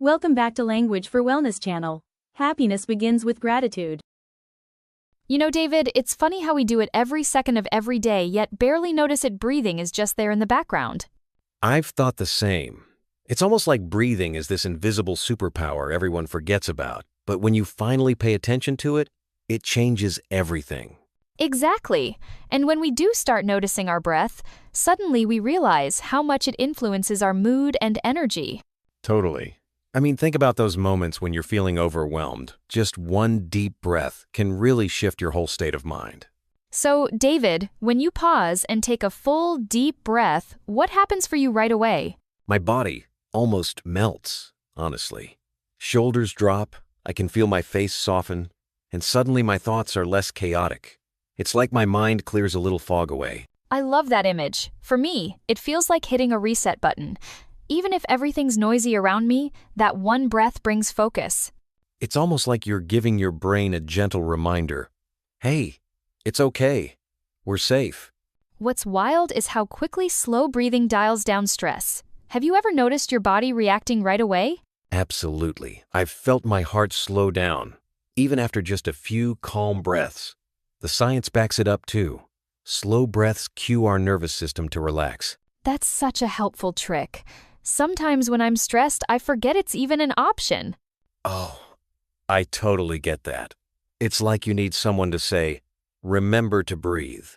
Welcome back to Language for Wellness channel. Happiness begins with gratitude. You know, David, it's funny how we do it every second of every day, yet barely notice it. Breathing is just there in the background. I've thought the same. It's almost like breathing is this invisible superpower everyone forgets about, but when you finally pay attention to it, it changes everything. Exactly. And when we do start noticing our breath, suddenly we realize how much it influences our mood and energy. Totally. I mean, think about those moments when you're feeling overwhelmed. Just one deep breath can really shift your whole state of mind. So, David, when you pause and take a full, deep breath, what happens for you right away? My body almost melts, honestly. Shoulders drop, I can feel my face soften, and suddenly my thoughts are less chaotic. It's like my mind clears a little fog away. I love that image. For me, it feels like hitting a reset button. Even if everything's noisy around me, that one breath brings focus. It's almost like you're giving your brain a gentle reminder. Hey, it's okay. We're safe. What's wild is how quickly slow breathing dials down stress. Have you ever noticed your body reacting right away? Absolutely. I've felt my heart slow down, even after just a few calm breaths. The science backs it up too. Slow breaths cue our nervous system to relax. That's such a helpful trick. Sometimes when I'm stressed, I forget it's even an option. Oh, I totally get that. It's like you need someone to say, remember to breathe.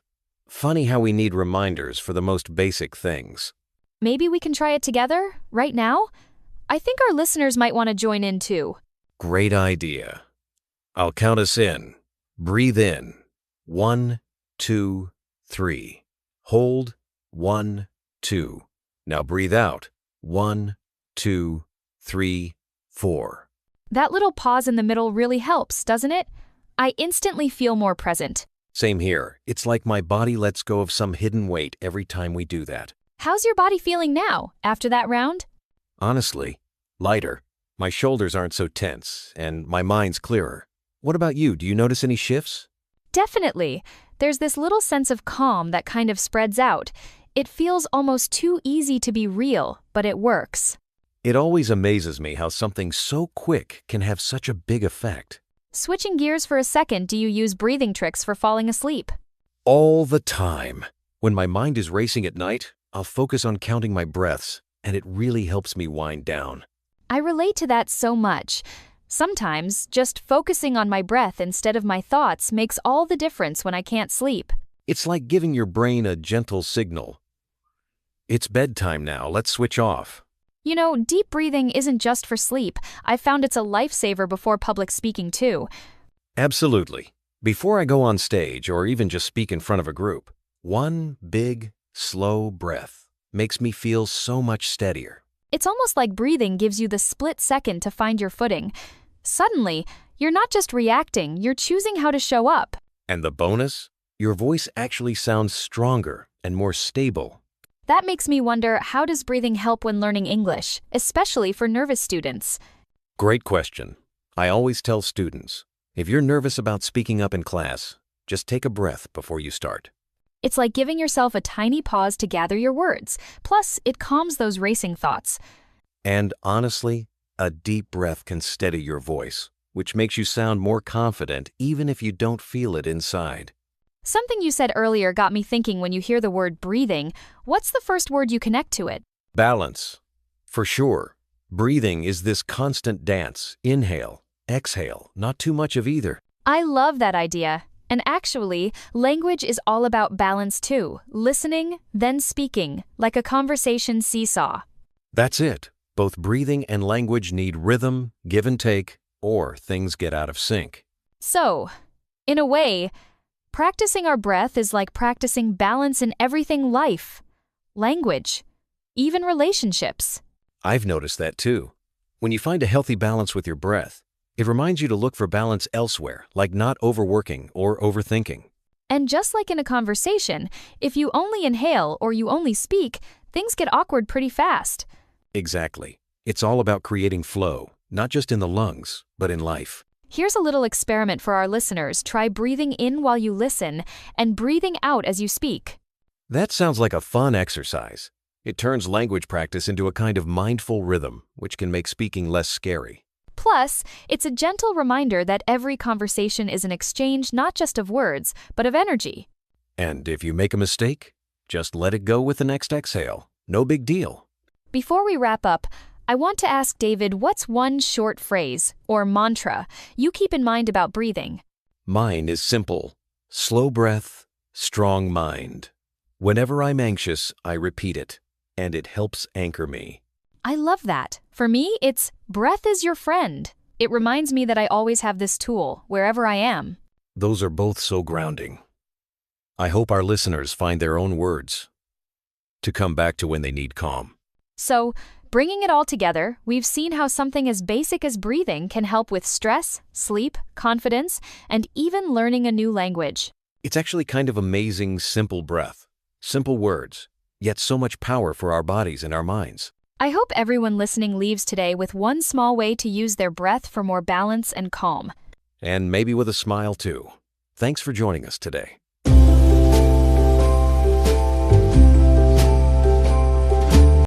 Funny how we need reminders for the most basic things. Maybe we can try it together, right now? I think our listeners might want to join in too. Great idea. I'll count us in. Breathe in. 1, 2, 3. Hold. 1, 2. Now breathe out. 1, 2, 3, 4. That little pause in the middle really helps, doesn't it? I instantly feel more present. Same here. It's like my body lets go of some hidden weight every time we do that. How's your body feeling now, after that round? Honestly, lighter. My shoulders aren't so tense, and my mind's clearer. What about you? Do you notice any shifts? Definitely. There's this little sense of calm that kind of spreads out. It feels almost too easy to be real, but it works. It always amazes me how something so quick can have such a big effect. Switching gears for a second, do you use breathing tricks for falling asleep? All the time. When my mind is racing at night, I'll focus on counting my breaths, and it really helps me wind down. I relate to that so much. Sometimes, just focusing on my breath instead of my thoughts makes all the difference when I can't sleep. It's like giving your brain a gentle signal. It's bedtime now, let's switch off. You know, deep breathing isn't just for sleep. I've found it's a lifesaver before public speaking too. Absolutely. Before I go on stage or even just speak in front of a group, one big, slow breath makes me feel so much steadier. It's almost like breathing gives you the split second to find your footing. Suddenly, you're not just reacting, you're choosing how to show up. And the bonus? Your voice actually sounds stronger and more stable. That makes me wonder, how does breathing help when learning English, especially for nervous students? Great question. I always tell students, if you're nervous about speaking up in class, just take a breath before you start. It's like giving yourself a tiny pause to gather your words. Plus, it calms those racing thoughts. And honestly, a deep breath can steady your voice, which makes you sound more confident even if you don't feel it inside. Something you said earlier got me thinking. When you hear the word breathing, what's the first word you connect to it? Balance. For sure. Breathing is this constant dance. Inhale, exhale, not too much of either. I love that idea. And actually, language is all about balance too. Listening, then speaking, like a conversation seesaw. That's it. Both breathing and language need rhythm, give and take, or things get out of sync. So, in a way, practicing our breath is like practicing balance in everything: life, language, even relationships. I've noticed that too. When you find a healthy balance with your breath, it reminds you to look for balance elsewhere, like not overworking or overthinking. And just like in a conversation, if you only inhale or you only speak, things get awkward pretty fast. Exactly. It's all about creating flow, not just in the lungs, but in life. Here's a little experiment for our listeners. Try breathing in while you listen and breathing out as you speak. That sounds like a fun exercise. It turns language practice into a kind of mindful rhythm, which can make speaking less scary. Plus, it's a gentle reminder that every conversation is an exchange not just of words, but of energy. And if you make a mistake, just let it go with the next exhale. No big deal. Before we wrap up, I want to ask David, what's one short phrase, or mantra, you keep in mind about breathing? Mine is simple. Slow breath, strong mind. Whenever I'm anxious, I repeat it, and it helps anchor me. I love that. For me, it's breath is your friend. It reminds me that I always have this tool, wherever I am. Those are both so grounding. I hope our listeners find their own words to come back to when they need calm. So, bringing it all together, we've seen how something as basic as breathing can help with stress, sleep, confidence, and even learning a new language. It's actually kind of amazing, simple breath, simple words, yet so much power for our bodies and our minds. I hope everyone listening leaves today with one small way to use their breath for more balance and calm. And maybe with a smile too. Thanks for joining us today.